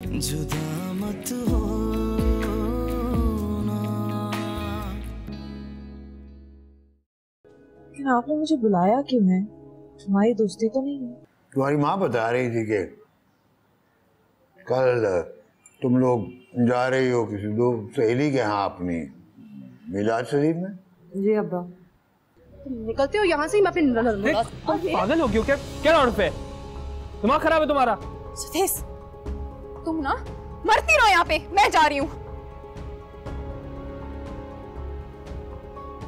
जुदा मत होना। लेकिन आपने मुझे बुलाया क्यों है? तुम्हारी दोस्ती तो नहीं है? तुम्हारी माँ बता रही थी कि कल तुम लोग जा रही हो किसी दो सहेली के यहाँ अपनी मिलाद शरीफ में। जी अब्बा। तुम निकलते हो यहाँ से ही, मैं अपनी पागल हो क्या? क्या उर्फ है? दिमाग खराब है तुम्हारा? सुदेश, तुम ना मरती रहो यहाँ पे, मैं जा रही हूँ।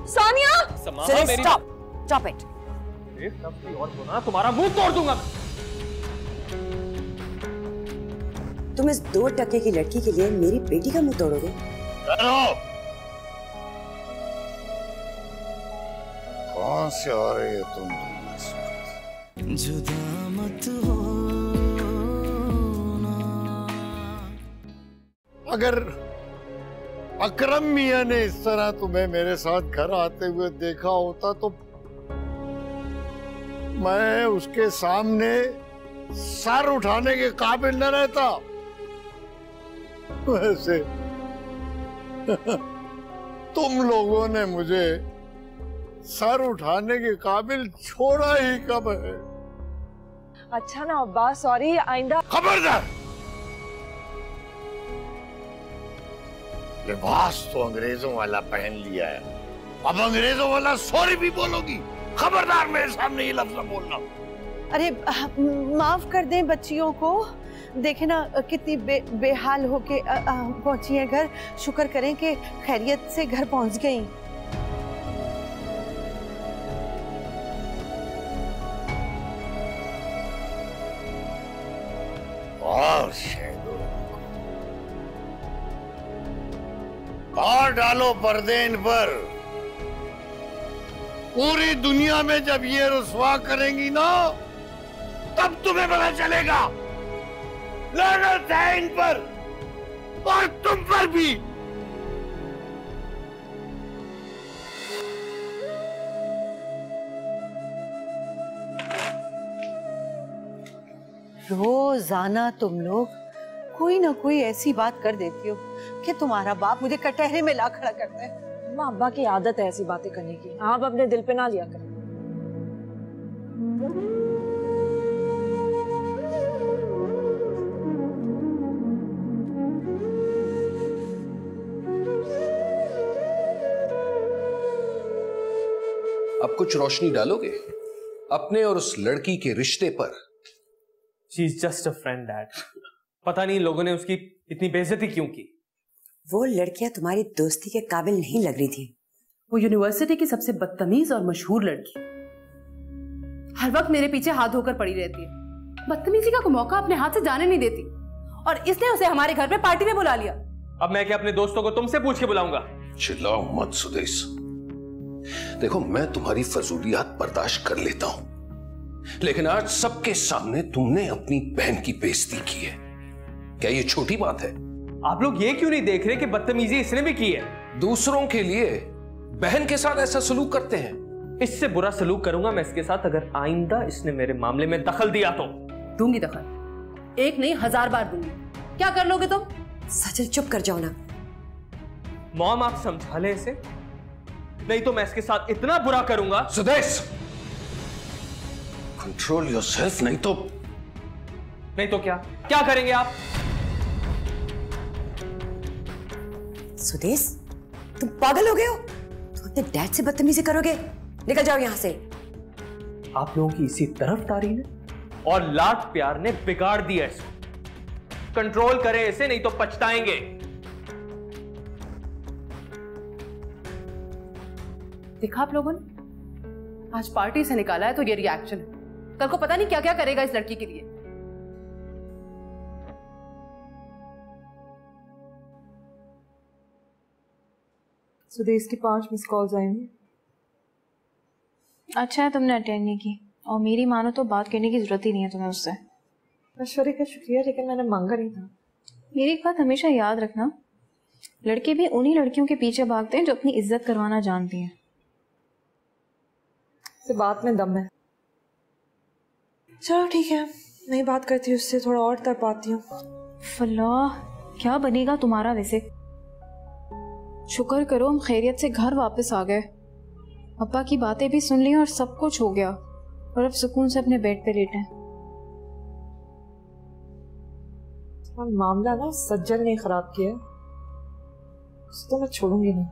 सानिया! Stop, stop it. एक लफ्ज़ और बोला ना तुम्हारा मुंह तोड़ दूंगा। तुम इस 2 टके की लड़की के लिए मेरी बेटी का मुंह तोड़ोगे? कौन से आ रही हो तुम? जुदा मत होना। अगर अकरम मियां ने इस तरह तुम्हें मेरे साथ घर आते हुए देखा होता तो मैं उसके सामने सर उठाने के काबिल न रहता। वैसे तुम लोगों ने मुझे सर उठाने के काबिल छोड़ा ही कब है? अच्छा ना अब्बा, सॉरी, आइंदा। खबरदार! लिबास तो अंग्रेजों वाला पहन लिया है, अब अंग्रेजों वाला सॉरी भी बोलोगी? खबरदार मेरे सामने ये लफ्ज़ बोलना। अरे माफ कर दें बच्चियों को, देखे ना कितनी बेहाल होके पहुंची है घर। शुक्र करें कि खैरियत से घर पहुंच गई। और डालो पर्दे इन पर। पूरी दुनिया में जब ये रुस्वा करेंगी ना, तब तुम्हें पता चलेगा। लानत है इन पर और तुम पर भी। रोजाना तुम लोग कोई ना कोई ऐसी बात कर देती हो कि तुम्हारा बाप मुझे कटहरे में ला खड़ा करता है। माँ, अब्बा की आदत है ऐसी बातें करने की, आप अपने दिल पे ना लिया करें। अब कुछ रोशनी डालोगे अपने और उस लड़की के रिश्ते पर? She is just a friend, Dad. पता नहीं लोगों ने उसकी इतनी बेइज्जती क्यों की। वो लड़कियां तुम्हारी दोस्ती के काबिल नहीं लग रही थी। वो यूनिवर्सिटी की सबसे बदतमीज और मशहूर लड़की, हर वक्त मेरे पीछे हाथ धोकर पड़ी रहती है, बदतमीजी का मौका अपने हाथ से जाने नहीं देती, और इसने उसे हमारे घर पे पार्टी में बुला लिया। अब मैं क्या अपने दोस्तों को तुमसे पूछ के बुलाऊंगा? चिल्लाओ मत सुदेश। देखो, मैं तुम्हारी फजूलियात बर्दाश्त कर लेता हूं, लेकिन आज सबके सामने तुमने अपनी बहन की बेइज्जती की है। क्या ये छोटी बात है? आप लोग ये क्यों नहीं देख रहे कि बदतमीजी इसने भी की है? दूसरों के लिए बहन के साथ ऐसा सलूक करते हैं। इससे बुरा सलूक करूंगा मैं इसके साथ अगर आइंदा इसने मेरे मामले में दखल दिया तो। दूंगी दखल, एक नहीं 1000 बार दूंगी। क्या कर लोगे तुम? सचल चुप कर जाओ ना। मॉम, आप समझा ले इसे, नहीं तो मैं इसके साथ इतना बुरा करूंगा। सुदेश, कंट्रोल योरसेल्फ, नहीं तो क्या करेंगे आप? सुदेश, तुम पागल हो गए हो? तुम अपने डैड से बदतमीजी करोगे? निकल जाओ यहां से। आप लोगों की इसी तरफदारी ने और लाड प्यार ने बिगाड़ दिया इसको। कंट्रोल करें इसे, नहीं तो पछताएंगे। देखा आप लोगों ने, आज पार्टी से निकाला है तो ये रिएक्शन है। कल को पता नहीं क्या क्या करेगा इस लड़की के लिए। सुदेश की 5 मिस कॉल्स आएंगी। अच्छा है तुमने अटेंड नहीं की, और मेरी मानो तो बात करने की जरूरत ही नहीं है तुम्हें उससे। मशवरे का शुक्रिया, लेकिन मैंने मांगा नहीं था। मेरी एक बात हमेशा याद रखना, लड़के भी उन्हीं लड़कियों के पीछे भागते हैं जो अपनी इज्जत करवाना जानती हैं। से बात में दम है। चलो ठीक है, नहीं बात करती उससे, थोड़ा और तर पाती हूँ। फल्लाह, क्या बनेगा तुम्हारा वैसे। शुक्र करो हम खैरियत से घर वापस आ गए। अब्बा की बातें भी सुन ली और सब कुछ हो गया, और अब सुकून से अपने बेड पे लेटे हैं। मामला ना सज्जन ने खराब किया, उसको मैं छोड़ूंगी नहीं।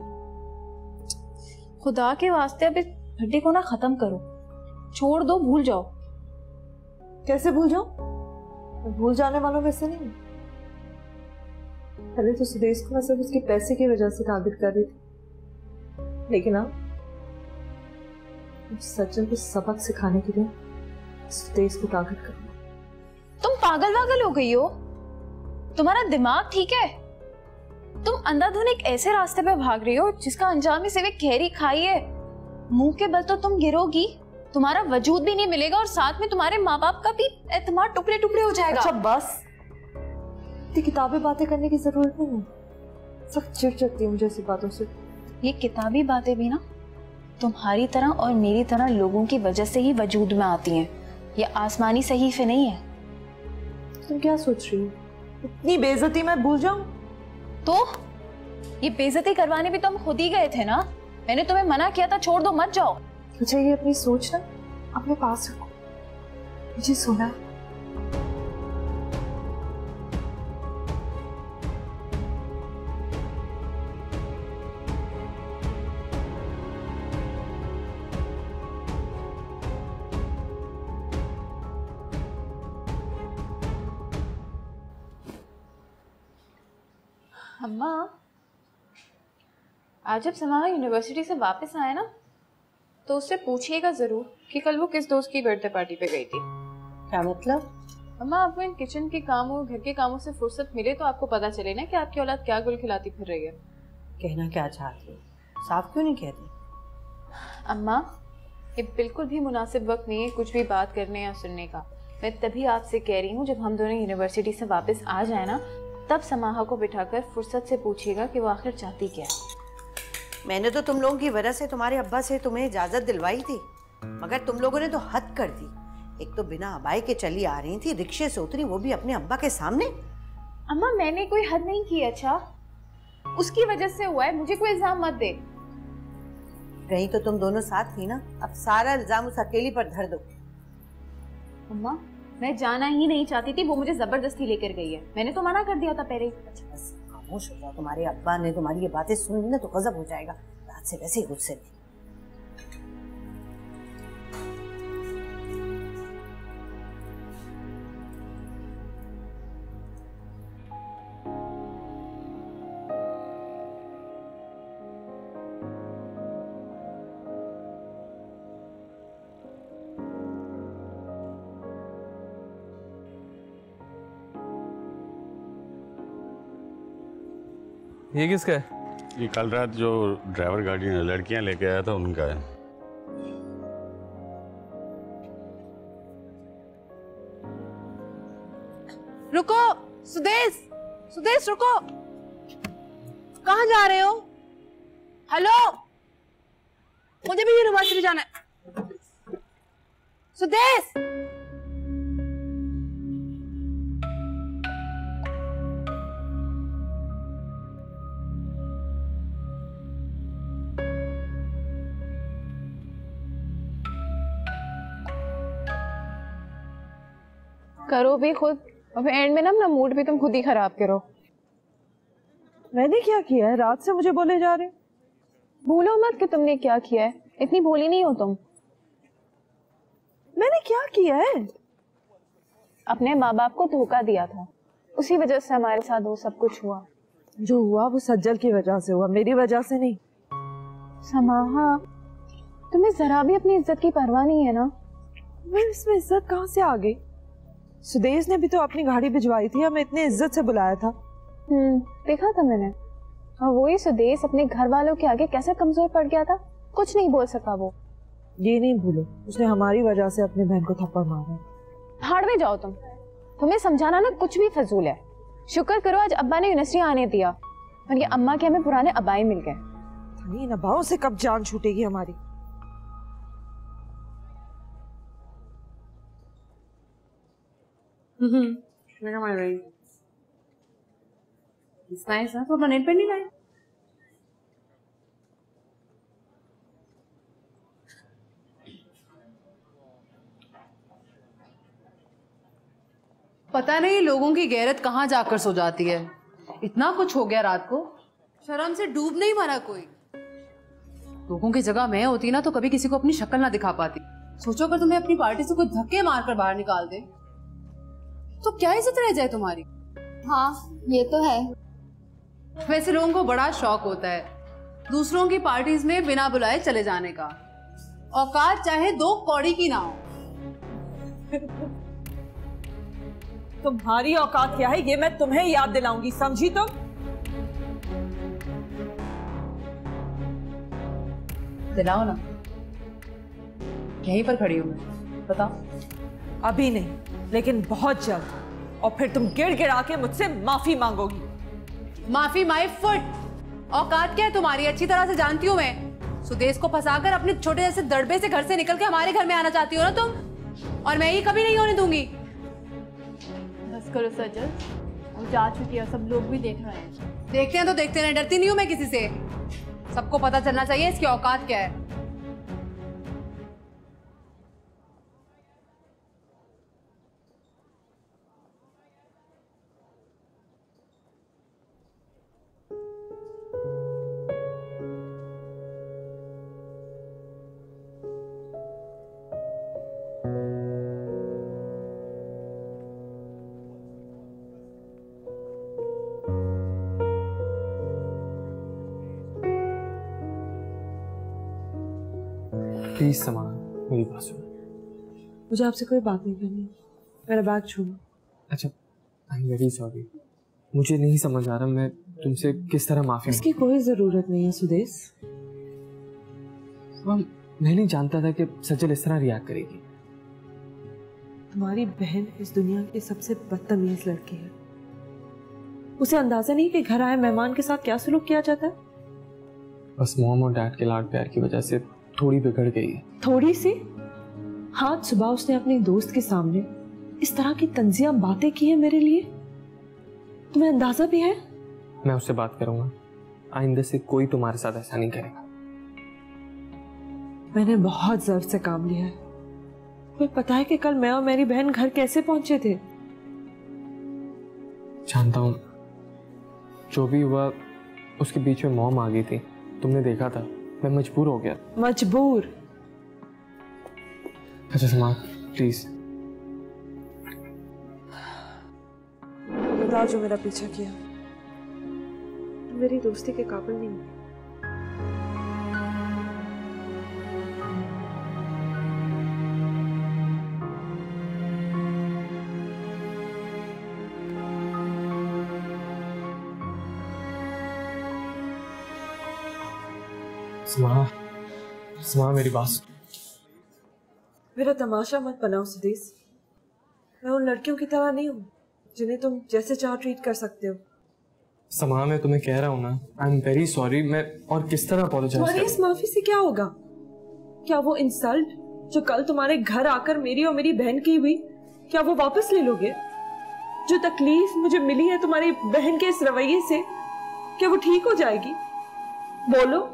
खुदा के वास्ते अब इस भड्डी को ना खत्म करो, छोड़ दो, भूल जाओ। कैसे भूल जाऊं? मैं भूल जाने वालों में से नहीं हूं। पहले तो सुदेश को मैं सिर्फ उसके पैसे की वजह से टारगेट कर रही थी, लेकिन अब सज्जन को सबक सिखाने के लिए सुदेश को टारगेट करूंगा। तुम पागल वागल हो गई हो? तुम्हारा दिमाग ठीक है? तुम अंधाधुन एक ऐसे रास्ते पे भाग रही हो जिसका अंजाम ही सिर्फ एक गहरी खाई है। मुंह के बल तो तुम गिरोगी, तुम्हारा वजूद भी नहीं मिलेगा, और साथ में तुम्हारे माँ बाप का भी एतमाद टुकड़े टुकड़े हो जाएगा। अच्छा बस, इतनी किताबी बातें करने की जरूरत नहीं है। सख्त चिढ़ चढ़ती है मुझे ऐसी बातों से। ये किताबी बातें भी ना तुम्हारी तरह और मेरी तरह लोगों की वजह से ही वजूद में आती हैं। ये आसमानी सहीफे नहीं है। तुम क्या सोच रही हो? इतनी बेइज्जती मैं भूल जाऊं? तो ये बेइज्जती करवाने भी तो हम खुद ही गए थे ना। मैंने तुम्हें मना किया था, छोड़ दो, मत जाओ। मुझे ये अपनी सोच ना अपने पास रखो, मुझे सोना है। अम्मा, आज जब समाहा यूनिवर्सिटी से वापस आए ना, तो उससे पूछिएगा जरूर कि कल वो किस दोस्त की बर्थडे पार्टी पे गई थी। क्या मतलब? अम्मा, आपको इन किचन के कामों, घर के कामों से फुर्सत मिले तो आपको पता चले ना कि आपकी औलाद क्या गुल खिलाती फिर रही है। कहना क्या चाहती हो? साफ क्यों नहीं कहती? अम्मा, ये बिल्कुल भी मुनासिब वक्त नहीं है कुछ भी बात करने या सुनने का। मैं तभी आपसे कह रही हूँ जब हम दोनों यूनिवर्सिटी से वापस आ जाए ना, तब समाहा को बिठाकर फुर्सत से पूछिएगा कि वो आखिर चाहती क्या है। मैंने तो तुम लोगों की वजह से तुम्हारे अब्बा से तुम्हें इजाजत दिलवाई थी, मगर तुम लोगों ने तो हद कर दी। एक तो बिना अबाई के चली आ रही थी, रिक्शे से उतरी, वो भी अपने अब्बा के सामने। अम्मा, मैंने कोई हद नहीं की। अच्छा, उसकी वजह से हुआ है, मुझे कोई इल्जाम मत दे। रही तो तुम दोनों साथ थी ना, अब सारा इल्जाम उस अकेली पर धर दो। अम्मा, मैं जाना ही नहीं चाहती थी, वो मुझे जबरदस्ती लेकर गई है। मैंने तो मना कर दिया था पहले। अच्छा बस खामोश हो जाओ, तुम्हारे अब्बा ने तुम्हारी ये बातें सुन ली ना तो गजब हो जाएगा। रात से वैसे ही गुस्से में। ये किसका है? ये कल रात जो ड्राइवर गाड़ी ने लड़कियां लेके आया था उनका है। रुको सुदेश, सुदेश रुको, कहाँ जा रहे हो? हेलो, मुझे भी यूनिवर्सिटी जाना है। सुदेश, करो भी खुद, और एंड में ना अपना मूड भी तुम खुद ही खराब करो। मैंने क्या किया है? रात से मुझे बोले जा रहे हो। भूलो मत कि तुमने क्या किया है, इतनी भोली नहीं हो तुम। मैंने क्या किया है? अपने माँ बाप को धोखा दिया था, उसी वजह से हमारे साथ वो सब कुछ हुआ। जो हुआ वो सज्जल की वजह से हुआ, मेरी वजह से नहीं। समाहा, तुम्हें जरा भी अपनी इज्जत की परवाह नहीं है ना? मैं इसमें इज्जत कहाँ से आ गई? सुदेश ने भी तो अपनी गाड़ी भिजवाई थी, हमें इतने इज्जत से बुलाया था। देखा था मैंने। और वही सुदेश अपने घर वालों के आगे कैसे कमजोर पड़ गया था, कुछ नहीं बोल सका वो। ये नहीं भूलो, उसने हमारी वजह से अपनी बहन को थप्पड़ मारा। भाड़ में जाओ तुम, तुम्हें समझाना ना कुछ भी फजूल है। शुक्र करो आज अब्बा ने यूनिवर्सिटी आने दिया, और ये अम्मा के हमें पुराने अब्बाई मिल गए। इन अब्बाओं से कब जान छूटेगी हमारी। नाइस है, तो अपना नेल पेंट नहीं लाए? पता नहीं लोगों की गैरत कहाँ जाकर सो जाती है। इतना कुछ हो गया रात को, शर्म से डूब नहीं मरा कोई। लोगों की जगह मैं होती ना तो कभी किसी को अपनी शक्ल ना दिखा पाती। सोचो अगर तुम्हें अपनी पार्टी से कोई धक्के मारकर बाहर निकाल दे तो क्या इज्जत रह जाए तुम्हारी। हाँ ये तो है। वैसे लोगों को बड़ा शौक होता है दूसरों की पार्टीज में बिना बुलाए चले जाने का, औकात चाहे 2 कौड़ी की ना हो। तुम्हारी औकात क्या है ये मैं तुम्हें याद दिलाऊंगी, समझी तुम? दिलाओ ना, यहीं पर खड़ी हूं मैं, बताओ। अभी नहीं, लेकिन बहुत जल्द, और फिर तुम गिड़गिड़ा के मुझसे माफी मांगोगी। माफी माय फुट। औकात क्या है तुम्हारी अच्छी तरह से जानती हूँ मैं। सुदेश को फंसाकर अपने छोटे जैसे दड़बे से घर से निकल के हमारे घर में आना चाहती हो ना तुम, और मैं ये कभी नहीं होने दूंगी। बस करो सजल, वो जा चुकी है, सब लोग भी देख रहे हैं। देखते हैं तो देखते हैं, डरती नहीं हूँ मैं किसी से। सबको पता चलना चाहिए इसकी औकात क्या है। प्लीज समा, मेरी बात सुनो। मुझे आपसे कोई बात नहीं करनी, मेरा बैग छोड़ो। अच्छा, आई एम वेरी सॉरी, मुझे नहीं समझ आ रहा मैं तुमसे किस तरह माफी। इसकी कोई जरूरत नहीं है सुदेश। मैं नहीं जानता था कि सजल इस तरह रिएक्ट करेगी। तुम्हारी बहन इस दुनिया की सबसे बदतमीज लड़की है। उसे अंदाजा नहीं कि घर आए मेहमान के साथ क्या सलूक किया जाता है। बस मॉम और डैड के लाड प्यार की वजह से थोड़ी बिगड़ गई है। थोड़ी सी? हाँ, सुबह उसने अपने दोस्त के सामने इस तरह की तंजिया बातें की है मेरे लिए, तुम्हें अंदाजा भी है? मैं उससे बात करूंगा, आइंदा से कोई तुम्हारे साथ ऐसा नहीं करेगा। मैंने बहुत ज़र्व से काम लिया है। तुम्हें पता है कि कल मैं और मेरी बहन घर कैसे पहुंचे थे? जानता हूं, जो भी हुआ उसके बीच में मॉम आ गई थी, तुमने देखा था, मैं मजबूर हो गया। मजबूर? अच्छा समा प्लीज। बताओ जो मेरा पीछा किया, तुम मेरी दोस्ती के काबिल नहीं हो। समा मेरी बात सुन। मेरा तमाशा मत बनाओ सुदेश। मैं उन लड़कियों की तरह नहीं हूँ जिन्हें तुम जैसे चाहो ट्रीट कर सकते हो। समा मैं तुम्हें कह रहा हूँ ना, आई एम वेरी सॉरी। मैं और किस तरह अपोलोजाइज तुम्हारी इस माफी से क्या होगा? क्या वो इंसल्ट जो कल तुम्हारे घर आकर मेरी और मेरी बहन की हुई, क्या वो वापस ले लोगे? जो तकलीफ मुझे मिली है तुम्हारी बहन के इस रवैये से, क्या वो ठीक हो जाएगी? बोलो।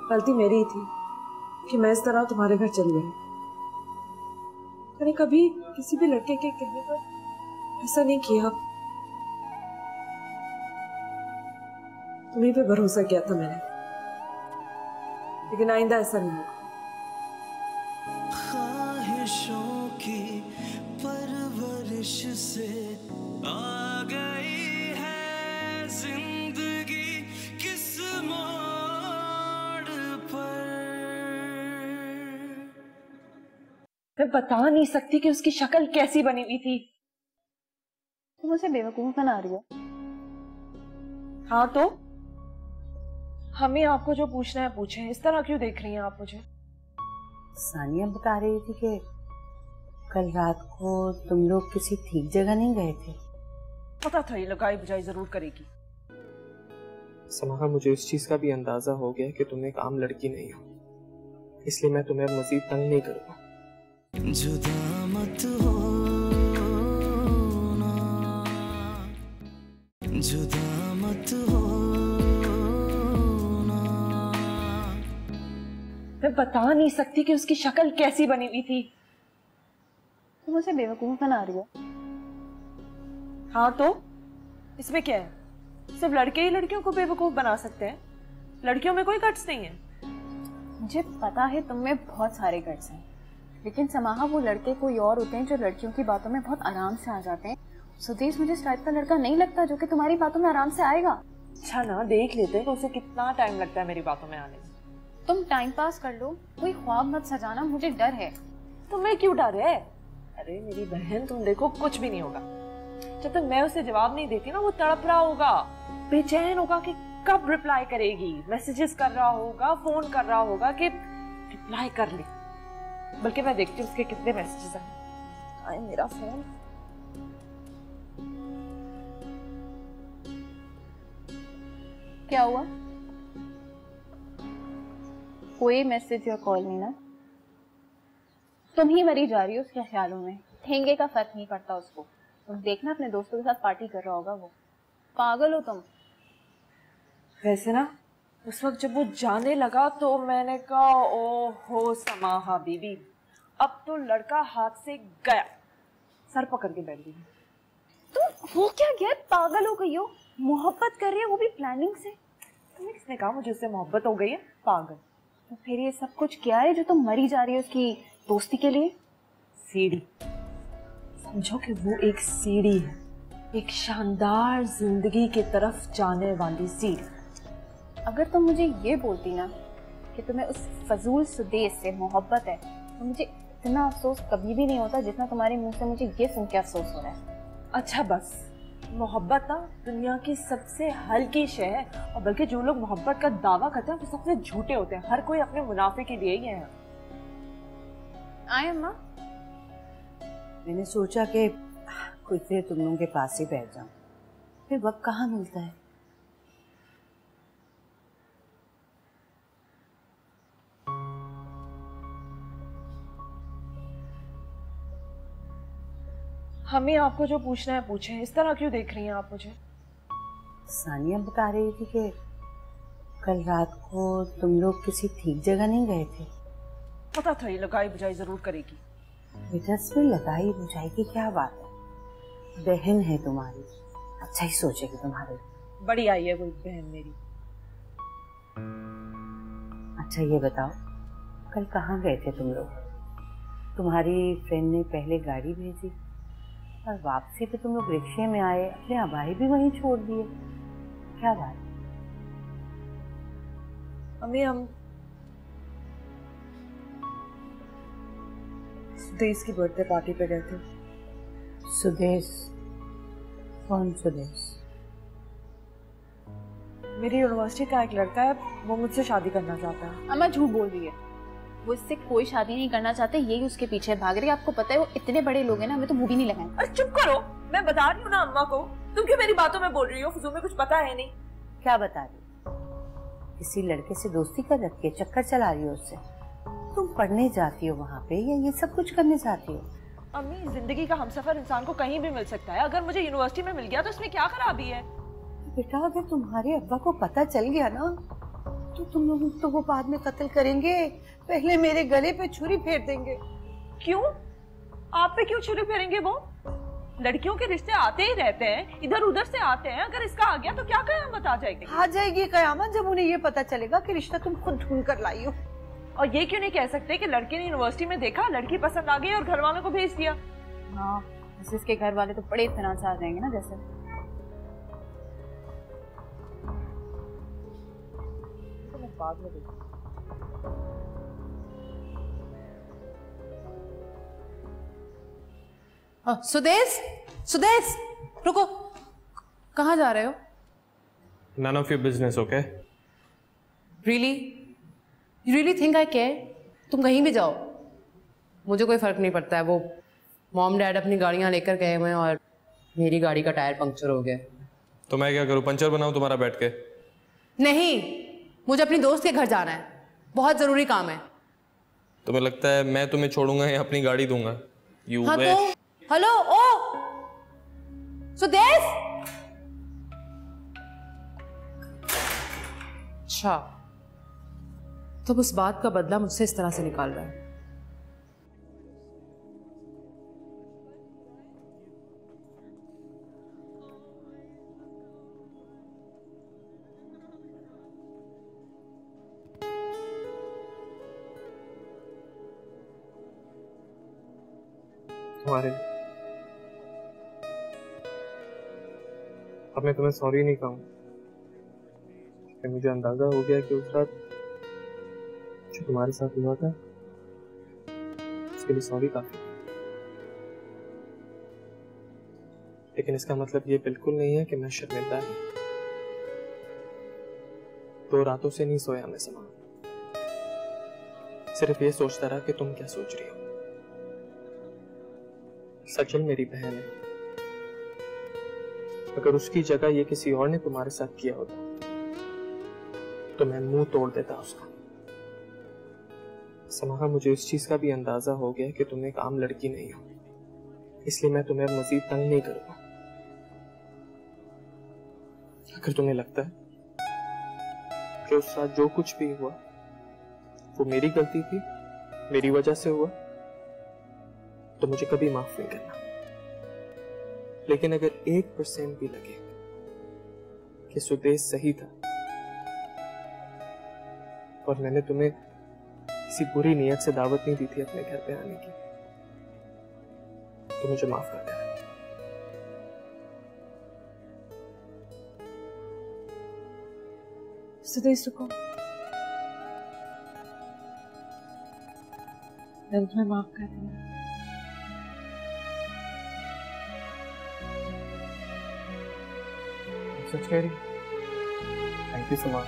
गलती मेरी ही थी कि मैं इस तरह तुम्हारे घर चली गई। मैंने कभी किसी भी लड़के के कहने पर ऐसा नहीं किया। तुम्हीं पे भरोसा किया था मैंने, लेकिन आइंदा ऐसा नहीं होगा। ख्वाहिशों की परवरिश से आ गई है जिंदगी किस मोड़ पर। मैं बता नहीं सकती कि उसकी शक्ल कैसी बनी हुई थी। तुम उसे बेवकूफ बना रही हो। हाँ तो हमें आपको जो पूछना है पूछें, इस तरह क्यों देख रही हैं आप मुझे? सानिया बता रही थी कि कल रात को तुम लोग किसी ठीक जगह नहीं गए थे। पता था ये लगाई बुझाई जरूर करेगी। समा मुझे उस चीज का भी अंदाजा हो गया कि तुम एक आम लड़की नहीं हो, इसलिए मैं तुम्हें मजीद तंग नहीं करूंगा। जुदा मत हो ना। जुदा मत होना। मैं बता नहीं सकती कि उसकी शक्ल कैसी बनी हुई थी। तुम उसे बेवकूफ बना रही हो। हाँ तो इसमें क्या है? सिर्फ लड़के ही लड़कियों को बेवकूफ बना सकते हैं, लड़कियों में कोई गट्स नहीं है। मुझे पता है तुम में बहुत सारे गट्स हैं, लेकिन समाहा वो लड़के कोई और होते हैं जो लड़कियों की बातों में बहुत आराम से आ जाते हैं। सुदेश मुझे इस टाइप का लड़का नहीं लगता जो कि तुम्हारी बातों में आराम से आएगा। अच्छा ना, देख लेते हैं कि उसे कितना टाइम लगता है मेरी बातों में आने में। तुम टाइम पास कर लो, कोई ख्वाब मत सजाना, मुझे डर है। तुम्हें क्यों डर है? अरे मेरी बहन, तुम देखो कुछ भी नहीं होगा। जब तक मैं उसे जवाब नहीं देती ना, वो तड़प रहा होगा, बेचैन होगा कि कब रिप्लाई करेगी। मैसेजेस कर रहा होगा, फोन कर रहा होगा कि रिप्लाई कर ले। बल्कि मैं देखती हूँ उसके कितने मैसेजेस आए। आए मेरा फोन। क्या हुआ? कोई मैसेज या कॉल नहीं ना? तुम ही मरी जा रही हो उसके ख्यालों में। ठेंगे का फर्क नहीं पड़ता उसको। तुम देखना अपने दोस्तों के साथ पार्टी कर रहा होगा वो। पागल हो तुम। वैसे ना उस वक्त जब वो जाने लगा तो मैंने कहा ओहो समाहा बीबी, अब तो लड़का हाथ से गया। सर पकड़ के बैठ गई। तुम हो क्या गया? पागल हो गई हो? मोहब्बत कर रही है, वो भी प्लानिंग से। तुम्हें किसने कहा मुझे उससे मोहब्बत हो गई है? पागल। तो फिर ये सब कुछ क्या है जो तुम मरी जा रही हो उसकी दोस्ती के लिए? सीढ़ी। समझो कि वो एक सीढ़ी है, एक शानदार जिंदगी की तरफ जाने वाली सीढ़ी। अगर तुम मुझे ये बोलती ना कि तुम्हें उस फजूल सुदेश से मोहब्बत है, तो मुझे इतना अफसोस कभी भी नहीं होता जितना तुम्हारे मुंह से मुझे ये सुन के अफसोस हो रहा है। अच्छा बस, मोहब्बत ना दुनिया की सबसे हल्की शय है, और बल्कि जो लोग मोहब्बत का दावा करते हैं वो सबसे झूठे होते हैं। हर कोई अपने मुनाफे के लिए ही है। आए अम्मा। मैंने सोचा कि कुछ देर तुम लोगों के पास ही बैठ जाऊं, फिर वक्त कहाँ मिलता है। हमें आपको जो पूछना है पूछें। इस तरह क्यों देख रही हैं आप मुझे? सानिया बता रही थी कि कल रात को तुम लोग किसी ठीक जगह नहीं गए थे। पता था ये लगाई बुझाई जरूर करेगी। बेटा इसमें लगाई बुझाई की क्या बात है? बहन है तुम्हारी, अच्छा ही सोचेगी तुम्हारे। बड़ी आई है कोई बहन मेरी। अच्छा ये बताओ, कल कहाँ गए थे तुम लोग? तुम्हारी फ्रेंड ने पहले गाड़ी भेजी और वापसी पे तुम लोग रिक्शे में आए, अपने अबाई भी वहीं छोड़ दिए, क्या बात? अम्मी हम सुदेश की बर्थडे पार्टी पे गए थे। सुदेश? कौन सुदेश? मेरी यूनिवर्सिटी का एक लड़का है, वो मुझसे शादी करना चाहता है। अम्मा झूठ बोल रही है, वो इससे कोई शादी नहीं करना चाहते, यही उसके पीछे भाग रही है। आपको पता है वो इतने बड़े लोग हैं ना, हमें तो मुंह भी नहीं लगाए। अरे चुप करो, मैं बता रही हूँ ना अम्मा को। तुम क्यों मेरी बातों में बोल रही हो? फजूल में कुछ पता है नहीं। क्या बता रही? किसी लड़के से दोस्ती कर रखी है, चक्कर चला रही हो उससे? तुम पढ़ने जाती हो वहाँ पे या ये सब कुछ करने जाती हो? अम्मी जिंदगी का हमसफर इंसान को कहीं भी मिल सकता है। अगर मुझे यूनिवर्सिटी में मिल गया तो इसमें क्या खराबी है? बेटा अगर तुम्हारे अब्बा को पता चल गया ना तो तुम लोग तो वो बाद में कत्ल करेंगे, पहले मेरे गले पे छुरी फेर देंगे। क्यों? आप पे क्यों छुरी फेरेंगे? वो लड़कियों के रिश्ते आते ही रहते हैं, इधर उधर से आते हैं। अगर इसका आ गया तो क्या कयामत आ जाएगी? आ जाएगी कयामत जब उन्हें ये पता चलेगा कि रिश्ता तुम खुद ढूंढ कर लाई हो। और ये क्यों नहीं कह सकते कि लड़के ने यूनिवर्सिटी में देखा, लड़की पसंद आ गई और घर वालों को भेज दिया? हाँ, जैसे इसके घर वाले तो बड़े इत्मीनान से आ जाएंगे ना। जैसे तो मैं बाद में देखूं। सुदेश, सुदेश रुको, कहाँ जा रहे हो? None of your business, okay? Really? You really think I care? तुम कहीं भी जाओ, मुझे कोई फर्क नहीं पड़ता है। वो मॉम डैड अपनी गाड़ियाँ लेकर गए हुए हैं और मेरी गाड़ी का टायर पंक्चर हो गया। तो मैं क्या करूँ, पंचर बनाऊँ तुम्हारा बैठ के? नहीं, मुझे अपनी दोस्त के घर जाना है, बहुत जरूरी काम है। तुम्हें लगता है मैं तुम्हें छोड़ूंगा या अपनी गाड़ी दूंगा? हाँ तो हेलो, ओ सुदेश, अच्छा, तो उस बात का बदला मुझसे इस तरह से निकाल रहा है। तुम्हारे लिए अब मैं तुम्हें सॉरी नहीं कहूंगा। मुझे अंदाजा हो गया कि उस रात जो तुम्हारे साथ हुआ था उसके लिए सॉरी काफी, लेकिन इसका मतलब ये बिल्कुल नहीं है कि मैं शर्मिंदा नहीं। 2 रातों से नहीं सोया मैं समा, सिर्फ ये सोचता रहा कि तुम क्या सोच रही हो। सचल मेरी बहन है, अगर उसकी जगह ये किसी और ने तुम्हारे साथ किया होता तो मैं मुंह तोड़ देता उसका। समाहा, मुझे उस चीज का भी अंदाजा हो गया कि तुम एक आम लड़की नहीं हो, इसलिए मैं तुम्हें मजीद तंग नहीं करूंगा। अगर तुम्हें लगता है कि उस साथ जो कुछ भी हुआ वो मेरी गलती थी, मेरी वजह से हुआ, तो मुझे कभी माफ नहीं करना। लेकिन अगर 1% भी लगे कि सुदेश सही था और मैंने तुम्हें किसी बुरी नियत से दावत नहीं दी थी अपने घर पे आने की, तो मुझे माफ कर देना। सुदेश रुको, मैं तुम्हें माफ कर रही हूँ। सच कह रही? Thank you so much.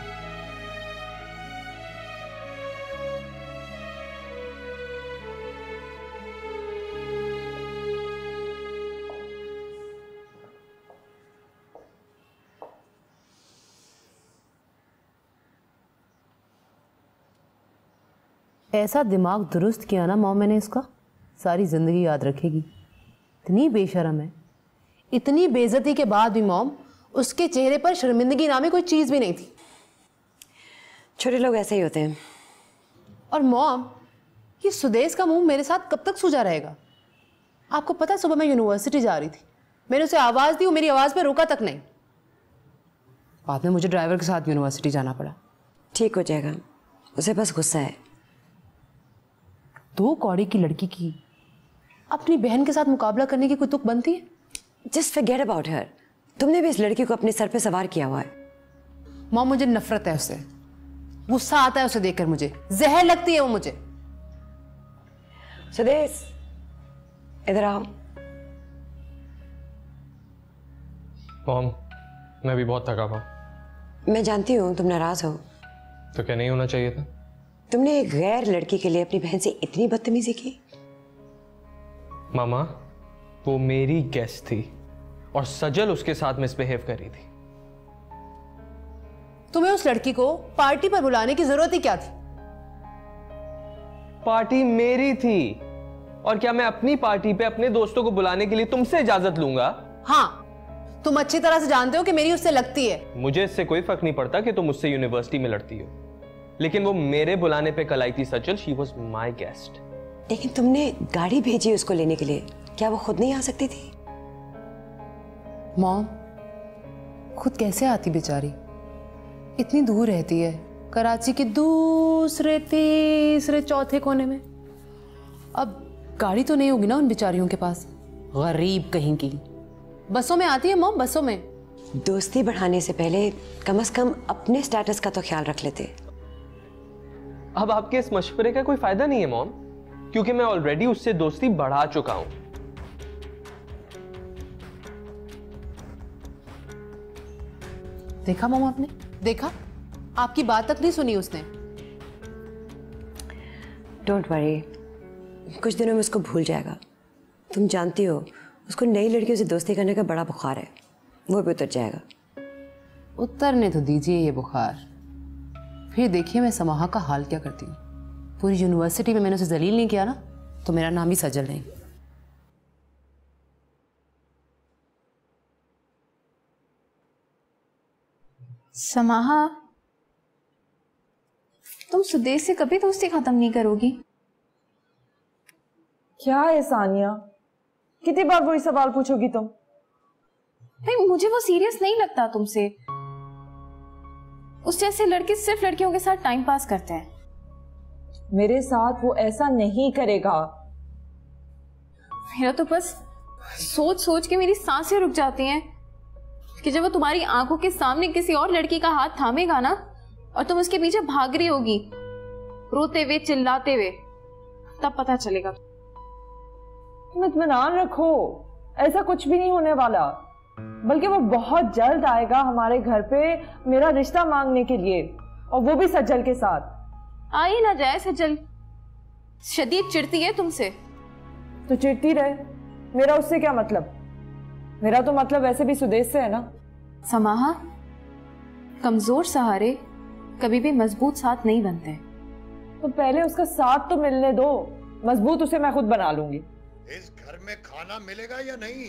ऐसा दिमाग दुरुस्त किया ना मॉम मैंने इसका, सारी जिंदगी याद रखेगी। इतनी बेशर्म है, इतनी बेइज्जती के बाद भी मॉम उसके चेहरे पर शर्मिंदगी नामी कोई चीज भी नहीं थी। छोटे लोग ऐसे ही होते हैं। और मॉम, ये सुदेश का मुंह मेरे साथ कब तक सूजा रहेगा? आपको पता है सुबह मैं यूनिवर्सिटी जा रही थी, मैंने उसे आवाज दी, वो मेरी आवाज पे रोका तक नहीं। बाद में मुझे ड्राइवर के साथ यूनिवर्सिटी जाना पड़ा। ठीक हो जाएगा, उसे बस गुस्सा है। 2 कौड़ी की लड़की की अपनी बहन के साथ मुकाबला करने की कोई तुक बनती है? Just forget about her. तुमने भी इस लड़की को अपने सर पे सवार किया हुआ है। मॉम, मुझे नफरत है उससे, गुस्सा आता है उसे देखकर, मुझे जहर लगती है वो मुझे। सुदेश, इधर आओ। मॉम, मैं भी बहुत थका हुआ। मैं जानती हूँ तुम नाराज हो। तो क्या नहीं होना चाहिए था? तुमने एक गैर लड़की के लिए अपनी बहन से इतनी बदतमीजी की? मामा, वो मेरी गेस्ट थी और सजल उसके साथ मिसबिहेव कर रही थी। तुम्हें उस लड़की को पार्टी पर बुलाने की जरूरत ही क्या थी? पार्टी मेरी थी, और क्या मैं अपनी पार्टी पे अपने दोस्तों को बुलाने के लिए तुमसे इजाजत लूंगा? हाँ, तुम अच्छी तरह से जानते हो कि मेरी उससे लगती है। मुझे इससे कोई फर्क नहीं पड़ता कि तुम मुझसे यूनिवर्सिटी में लड़ती हो, लेकिन वो मेरे बुलाने पे कल आई थी सचल। She was my guest. लेकिन तुमने गाड़ी भेजी उसको लेने के लिए, क्या वो खुद नहीं आ सकती थी? मॉम, खुद कैसे आती बेचारी, इतनी दूर रहती है, कराची के दूसरे तीसरे चौथे कोने में। अब गाड़ी तो नहीं होगी ना उन बेचारियों के पास, गरीब कहीं की। बसों में आती है मॉम, बसों में। दोस्ती बढ़ाने से पहले कम से कम अपने स्टेटस का तो ख्याल रख लेते। अब आपके इस मशवरे का कोई फायदा नहीं है मॉम, क्योंकि मैं ऑलरेडी उससे दोस्ती बढ़ा चुका हूं। देखा मॉम, आपने देखा, आपकी बात तक नहीं सुनी उसने। डोंट वरी, कुछ दिनों में उसको भूल जाएगा। तुम जानती हो उसको नई लड़कियों से दोस्ती करने का बड़ा बुखार है, वो भी उतर जाएगा। उतरने तो दीजिए ये बुखार, फिर देखिए मैं समाहा का हाल क्या करती हूँ। पूरी यूनिवर्सिटी में मैंने उसे जलील नहीं किया ना, तो मेरा नाम ही सजल नहीं। समाहा, तुम सुदेश से कभी दोस्ती खत्म नहीं करोगी? क्या है सानिया, कितनी बार वही सवाल पूछोगी तुम? भाई मुझे वो सीरियस नहीं लगता तुमसे। उस जैसे लड़के सिर्फ लड़कियों के साथ टाइम पास करते हैं। मेरे साथ वो ऐसा नहीं करेगा। मेरा तो बस सोच सोच के मेरी सांसें रुक जाती हैं कि जब वो तुम्हारी आंखों के सामने किसी और लड़की का हाथ थामेगा ना, और तुम उसके पीछे भाग रही होगी रोते हुए चिल्लाते हुए, तब पता चलेगा। तुम इत्मीनान रखो, ऐसा कुछ भी नहीं होने वाला। बल्कि वो बहुत जल्द आएगा हमारे घर पे मेरा रिश्ता मांगने के लिए, और वो भी सज्जल के साथ। आ ही ना जाए सज्जल, शदीद चिढ़ती है तुमसे। तो चिढ़ती रहे, मेरा उससे क्या मतलब? मेरा तो मतलब वैसे भी सुदेश से है ना। समाहा, कमजोर सहारे कभी भी मजबूत साथ नहीं बनते। तो पहले उसका साथ तो मिलने दो, मजबूत उसे मैं खुद बना लूंगी। इस घर में खाना मिलेगा या नहीं,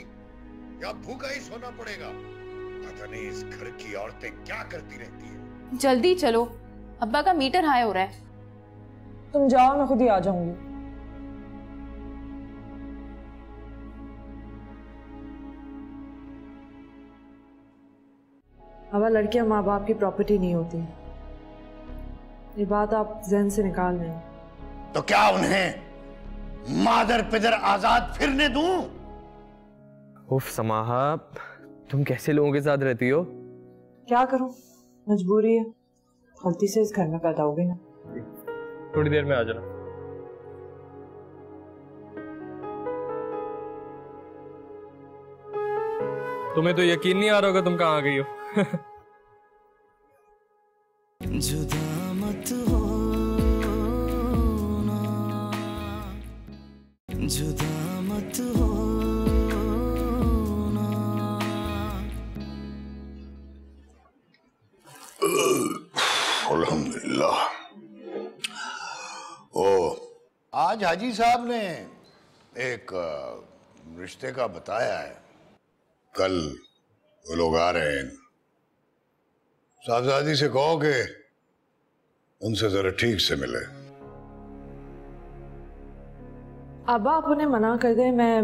या भूखा ही सोना पड़ेगा? पता नहीं इस घर की औरतें क्या करती रहती है। जल्दी चलो, अब्बा का मीटर हाई हो रहा है। तुम जाओ, मैं खुद ही आ जाऊंगी। अब लड़कियां माँ बाप की प्रॉपर्टी नहीं होती, ये बात आप ज़हन से निकाल लें। तो क्या उन्हें मादर पिदर आजाद फिरने दूं? उफ समाहा, तुम कैसे लोगों के साथ रहती हो? क्या करूं, मजबूरी है। गलती से इस घर में पैदा हो गई ना। थोड़ी देर में आ जाना। तुम्हें तो यकीन नहीं आ रहा होगा तुम कहाँ आ गई हो। जुदा मत हो ना, जुदा मत हो ना। अल्हम्दुलिल्लाह। ओ, आज हाजी साहब ने एक रिश्ते का बताया है, कल वो लोग आ रहे हैं। साहबजादी से कहो कि उनसे जरा ठीक से मिले। अब आप उन्हें मना कर दें, मैं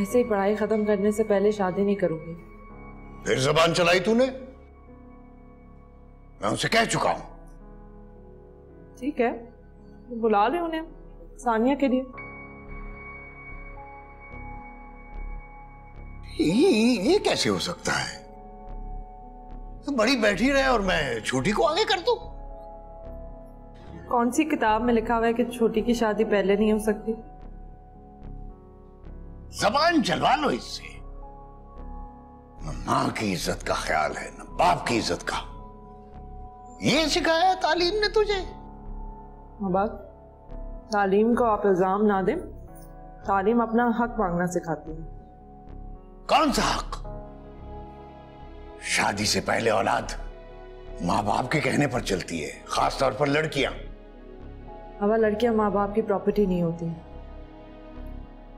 ऐसे ही पढ़ाई खत्म करने से पहले शादी नहीं करूंगी। फिर जबान चलाई तूने? मैं उनसे कह चुका हूं। ठीक है, बुला ले उन्हें सानिया के लिए। ये कैसे हो सकता है? तो बड़ी बैठी रहे और मैं छोटी को आगे कर दूं? कौन सी किताब में लिखा हुआ है कि छोटी की शादी पहले नहीं हो सकती? जबान चलवा लो इससे। न मां की इज्जत का ख्याल है, न बाप की इज्जत का। ये सिखाया तालीम ने तुझे? बात तालीम को आप इल्जाम ना दें, तालीम अपना हक मांगना सिखाती है। कौन सा हक? शादी से पहले औलाद माँ बाप के कहने पर चलती है, खास तौर पर लड़कियां। अब लड़कियां माँ बाप की प्रॉपर्टी नहीं होती,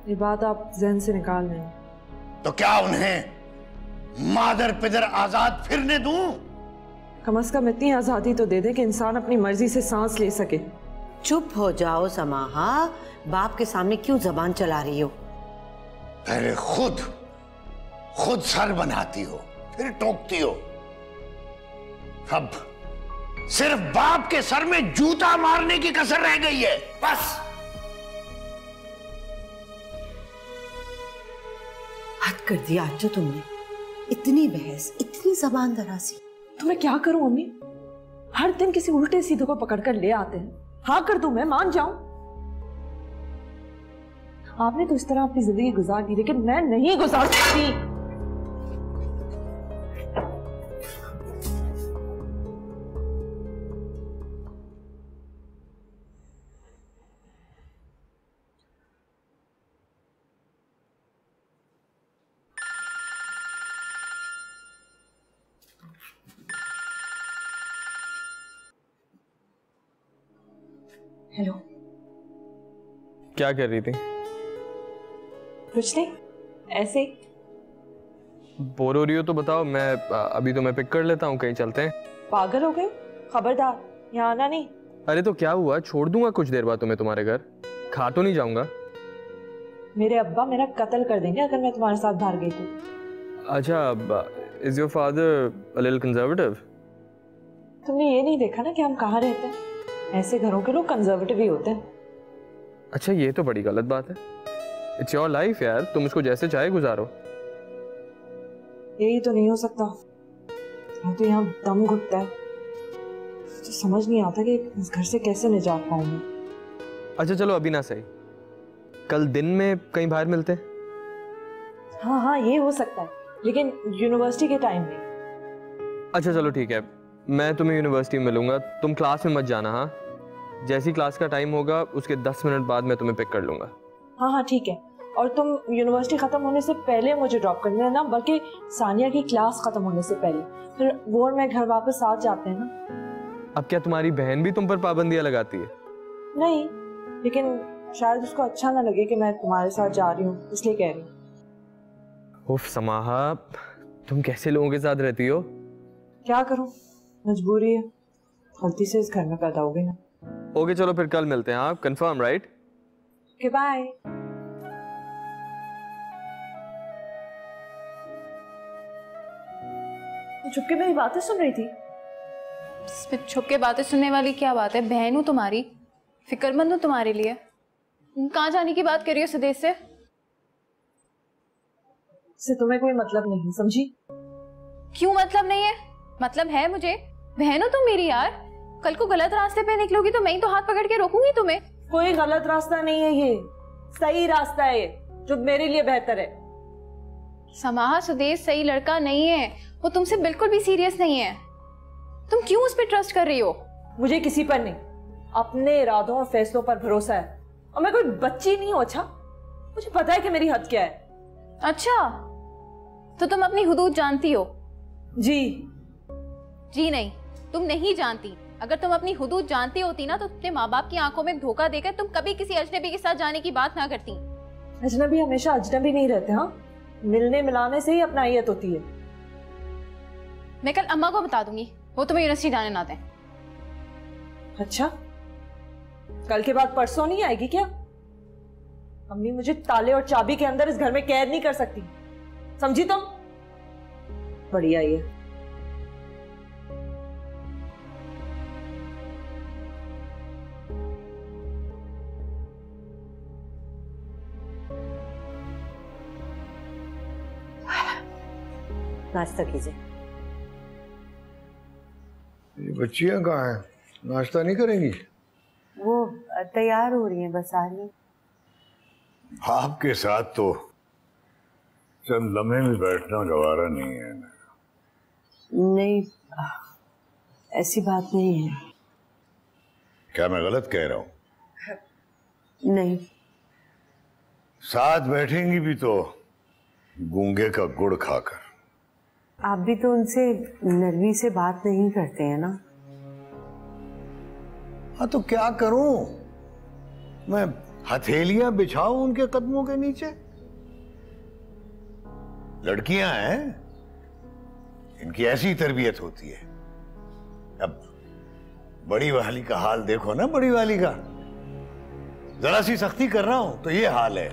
ये बात आप ज़हन से निकाल लें। तो क्या उन्हें मादर पिदर आजाद फिरने दूं? कम से कम इतनी आजादी तो दे दे कि इंसान अपनी मर्जी से सांस ले सके। चुप हो जाओ समाहा, बाप के सामने क्यों जबान चला रही हो? पहले खुद सर बनाती हो, फिर टोकती हो। अब सिर्फ बाप के सर में जूता मारने की कसर रह गई है, बस। हद कर दिया आज जो तुमने, इतनी बहस, इतनी जबान दराजी। तो मैं क्या करूं अम्मी? हर दिन किसी उल्टे सीधे को पकड़कर ले आते हैं। हाँ कर दूं, मैं मान जाऊं। आपने तो इस तरह अपनी जिंदगी गुजार दी, लेकिन मैं नहीं गुजार सकती। हेलो, क्या कर रही थी? कुछ नहीं, ऐसे ही। बोर हो रही हो तो बताओ, मैं अभी तो मैं पिक कर लेता हूँ, कहीं चलते हैं। पागल हो गए? खबरदार, यहाँ आना नहीं। अरे तो क्या हुआ, छोड़ दूंगा कुछ देर बाद तुम्हें तुम्हारे घर, खा तो नहीं जाऊंगा। मेरे अब्बा मेरा कत्ल कर देंगे अगर मैं तुम्हारे साथ बाहर गई तो। अच्छा, is your father a little conservative? तुमने ये नहीं देखा ना कि हम कहाँ रहते हैं? ऐसे घरों के लोग कंजर्वेटिव ही होते हैं। अच्छा, ये तो बड़ी गलत बात है। इट्स योर लाइफ यार, तुम इसको जैसे चाहे गुजारो। यही तो नहीं हो सकता, तो यहाँ दम घुटता है, तो समझ नहीं आता कि इस घर से कैसे निजात पाऊं मैं। अच्छा चलो अभी ना सही, कल दिन में कहीं बाहर मिलते हैं। हाँ हाँ ये हो सकता है, लेकिन यूनिवर्सिटी के टाइम में। अच्छा चलो ठीक है, मैं तुम्हें यूनिवर्सिटी में मिलूंगा, तुम क्लास में मत जाना। हाँ, जैसी क्लास का टाइम होगा उसके 10 मिनट बाद मैं तुम्हें पिक कर लूंगा। हाँ हाँ ठीक है, और तुम यूनिवर्सिटी खत्म होने से पहले मुझे ड्रॉप कर देना, बल्कि सानिया की क्लास खत्म होने से पहले, फिर वो और मैं घर वापस साथ जाते हैं ना। अब क्या तुम्हारी बहन भी तुम पर पाबंदियां लगाती है? नहीं, लेकिन शायद उसको अच्छा ना लगे कि मैं तुम्हारे साथ जा रही हूँ, इसलिए कह रही हूँ। उफ समाहा, तुम कैसे लोगों के साथ रहती हो? क्या करूँ, मजबूरी है, गलती से इस घर में पैदा हो गई ना। ओके चलो फिर कल मिलते हैं। हाँ कंफर्म, राइट? Okay bye. छुप के मेरी बातें सुन रही थी। इसमें छुप के बातें सुनने वाली क्या बात है? बहन हूँ तुम्हारी, फिक्रमंद हूँ तुम्हारे लिए। कहाँ जाने की बात कर रही हो सुदेश से? इससे तुम्हें कोई मतलब नहीं, समझी? क्यों मतलब नहीं है? मतलब है मुझे, बहन हो तुम मेरी यार। कल को गलत रास्ते पे निकलोगी तो मैं ही तो हाथ पकड़ के रोकूंगी तुम्हें। कोई गलत रास्ता नहीं है, ये सही रास्ता है, जो मेरे लिए बेहतर है। समाहा, सुदेश सही लड़का नहीं है, वो तुमसे बिल्कुल भी सीरियस नहीं है। तुम क्यों उस पर ट्रस्ट कर रही हो? मुझे किसी पर नहीं, अपने इरादों और फैसलों पर भरोसा है, और मैं कोई बच्ची नहीं हूं। अच्छा, मुझे पता है कि मेरी हद क्या है। अच्छा, तो तुम अपनी हुदूद जानती हो? जी नहीं, तुम नहीं जानती। अगर तुम अपनी हुदूद जानती होती ना तो अपने माँ बाप की आंखों में धोखा देकर तुम कभी किसी अजनबी के साथ जाने की बात ना करती। अजनबी हमेशा अजनबी नहीं रहते। हाँ, मिलने मिलाने से ही अपनाइयत होती है। मैं कल अम्मा को बता दूंगी, वो तुम्हें यूनिवर्सिटी जाने ना दें। अच्छा, कल के बाद परसों नहीं आएगी क्या? अम्मी मुझे ताले और चाबी के अंदर इस घर में कैद नहीं कर सकती, समझी तुम? बढ़िया ये। नाश्ता कीजिए। ये बच्चियां कहाँ हैं? नाश्ता नहीं करेंगी? वो तैयार हो रही हैं, बस आ रही हैं। आपके साथ तो चंद लम्हे में बैठना गवारा नहीं है। नहीं, ऐसी बात नहीं है। क्या मैं गलत कह रहा हूं? नहीं। साथ बैठेंगी भी तो गूंगे का गुड़ खाकर। आप भी तो उनसे नरमी से बात नहीं करते हैं ना? हाँ तो क्या करूं मैं, हथेलियां बिछाऊं उनके कदमों के नीचे? लड़कियां हैं, इनकी ऐसी तरबियत होती है। अब बड़ी वाली का हाल देखो ना, बड़ी वाली का। जरा सी सख्ती कर रहा हूं तो ये हाल है,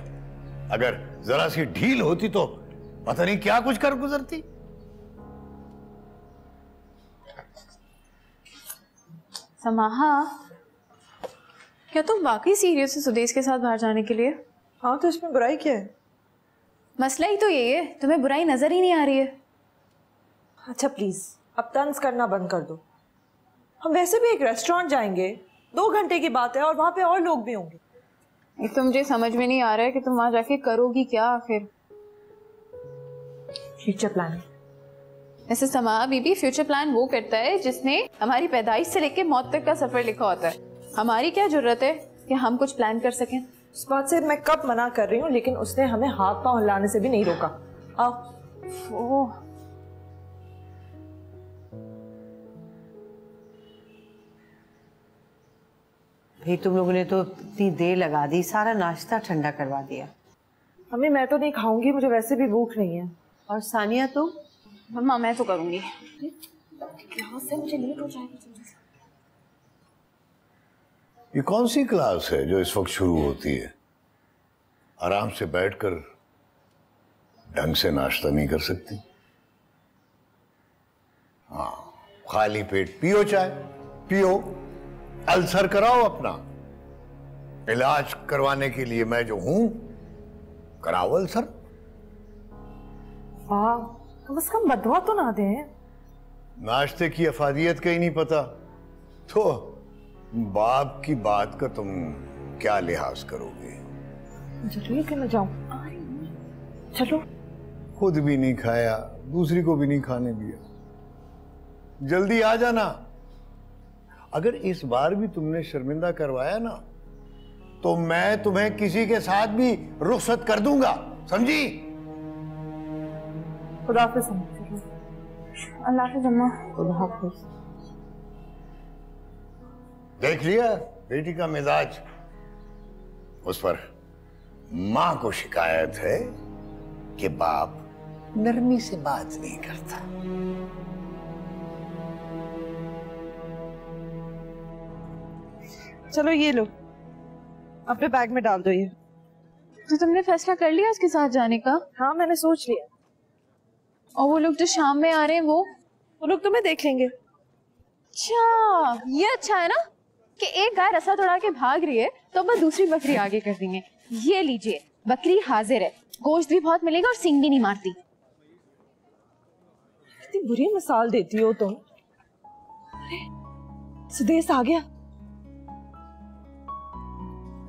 अगर जरा सी ढील होती तो पता नहीं क्या कुछ कर गुजरती। समाहा, क्या तुम वाकई सीरियस हो सुदेश के साथ बाहर जाने के लिए? हाँ, तो इसमें बुराई क्या है? मसला ही तो ये है, तुम्हें बुराई नजर ही नहीं आ रही है। अच्छा प्लीज अब तंज करना बंद कर दो। हम वैसे भी एक रेस्टोरेंट जाएंगे, 2 घंटे की बात है, और वहां पे और लोग भी होंगे। एक तो मुझे समझ में नहीं आ रहा है कि तुम वहां जाके करोगी क्या आखिर। Future plan. ऐसे समाहा बीबी, फ्यूचर प्लान वो करता है जिसने हमारी पैदाइश से लेके मौत तक का सफर लिखा होता है। हमारी क्या जरूरत है कि हम कुछ प्लान कर सकें? उस बात से मैं कब मना कर रही हूँ, लेकिन उसने हमें हाथ पांव हिलाने से भी नहीं रोका। आओ। ओह, भाई तुम लोगों ने तो इतनी देर लगा दी, सारा नाश्ता ठंडा करवा दिया। मम्मी मैं तो नहीं खाऊंगी, मुझे वैसे भी भूख नहीं है। और सानिया तुम? मम्मा मैं तो करूंगी। यहाँ से मुझे लेट हो जाएगा। ये कौन सी क्लास है जो इस वक्त शुरू होती है? आराम से बैठकर ढंग से नाश्ता नहीं कर सकती? हाँ, खाली पेट पियो चाय, पियो, अल्सर कराओ अपना। इलाज करवाने के लिए मैं जो हूं, कराओ अल्सर। वाह, कम से कम बदवा तो ना दें। नाश्ते की अफादियत का ही नहीं पता तो बाप की बात का तुम क्या लिहाज करोगे? चलो कि मैं जाऊं। चलो। खुद भी नहीं खाया, दूसरी को भी नहीं खाने दिया। जल्दी आ जाना। अगर इस बार भी तुमने शर्मिंदा करवाया ना, तो मैं तुम्हें किसी के साथ भी रुखसत कर दूंगा, समझी? खुदा हाफिज़। अल्लाह हाफिज़ अम्मा। खुदा हाफिज़। देख लिया बेटी का मिजाज? उस पर मां को शिकायत है कि बाप नरमी से बात नहीं करता। चलो ये लो, अपने बैग में डाल दो ये। तो तुमने फैसला कर लिया उसके साथ जाने का? हाँ, मैंने सोच लिया। और वो लोग जो शाम में आ रहे हैं वो लोग तुम्हें देख लेंगे। अच्छा, ये अच्छा है ना कि एक गाय रस्सा तोड़ा के भाग रही है तो बस दूसरी बकरी आगे कर देंगे। ये लीजिए, बकरी हाजिर है, गोश्त भी बहुत मिलेगा और सींग भी नहीं मारती। कितनी बुरी मिसाल देती हो तुम। सुदेश आ गया।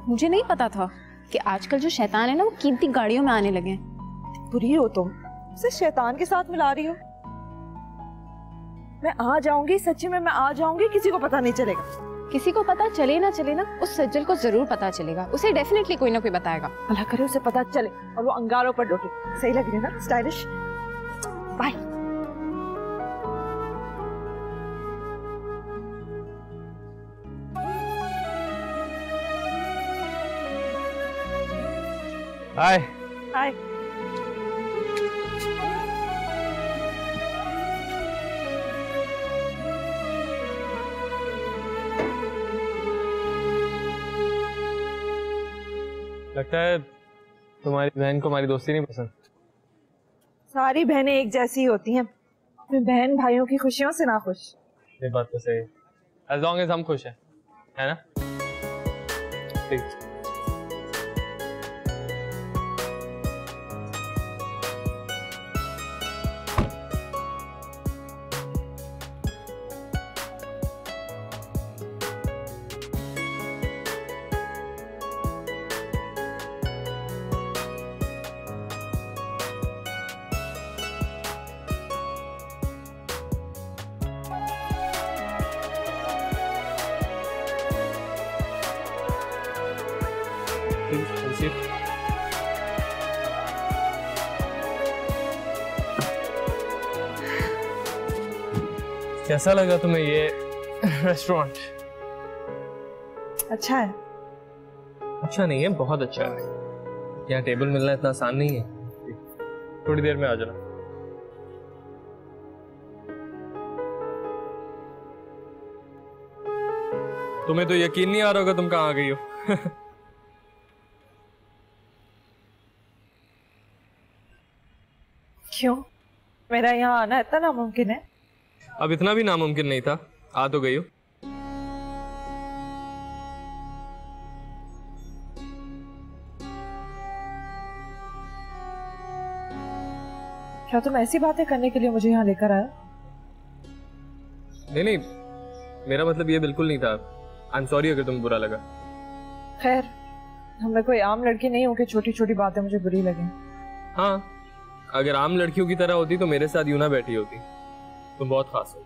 मुझे नहीं पता था कि आजकल जो शैतान है ना वो कीमती गाड़ियों में आने लगे हैं। बुरी हो तुम, उसे शैतान के साथ मिला रही हो। मैं आ जाऊंगी, सच्ची में मैं आ जाऊंगी, किसी को पता नहीं चलेगा। किसी को पता चले ना चले ना, उस सज्जल को जरूर पता चलेगा। उसे डेफिनेटली कोई ना कोई बताएगा। अल्लाह करे उसे पता चले और वो अंगारों पर डोटे। सही लग रही है ना? स्टाइलिश। बाय। हाय। हाय। लगता है तुम्हारी बहन को हमारी दोस्ती नहीं पसंद। सारी बहनें एक जैसी होती हैं, अपने बहन भाइयों की खुशियों से ना खुश। ये बात तो सही है। As long as हम खुश हैं, है ना? प्लीज। कैसा लगा तुम्हें ये रेस्टोरेंट? अच्छा है। अच्छा नहीं है, बहुत अच्छा है। यहाँ टेबल मिलना इतना आसान नहीं है। थोड़ी देर में आ जाना। तुम्हें तो यकीन नहीं आ रहा होगा तुम कहाँ आ गई हो। क्यों? मेरा यहाँ आना इतना नामुमकिन है? अब इतना भी नामुमकिन नहीं था, आ तो गई हो। क्या तुम ऐसी बातें करने के लिए मुझे यहाँ लेकर आए? नहीं नहीं, मेरा मतलब ये बिल्कुल नहीं था। आई एम सॉरी अगर तुम्हें बुरा लगा। खैर, मैं कोई आम लड़की नहीं हूँ कि छोटी छोटी बातें मुझे बुरी लगे। हाँ, अगर आम लड़कियों की तरह होती तो मेरे साथ यूं ना बैठी होती। तुम बहुत खास हो,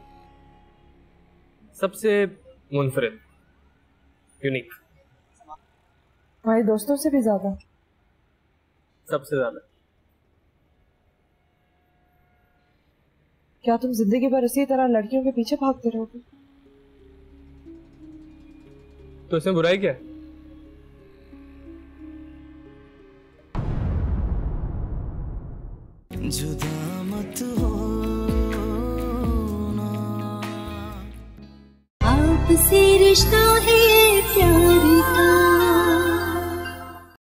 सबसे मुनफरिद, यूनिक। तुम्हारे दोस्तों से भी ज्यादा? सबसे ज्यादा। क्या तुम जिंदगी भर इसी तरह लड़कियों के पीछे भागते रहोगे? तो इसमें बुराई क्या है? जुदा मत हो आपसे रिश्ता है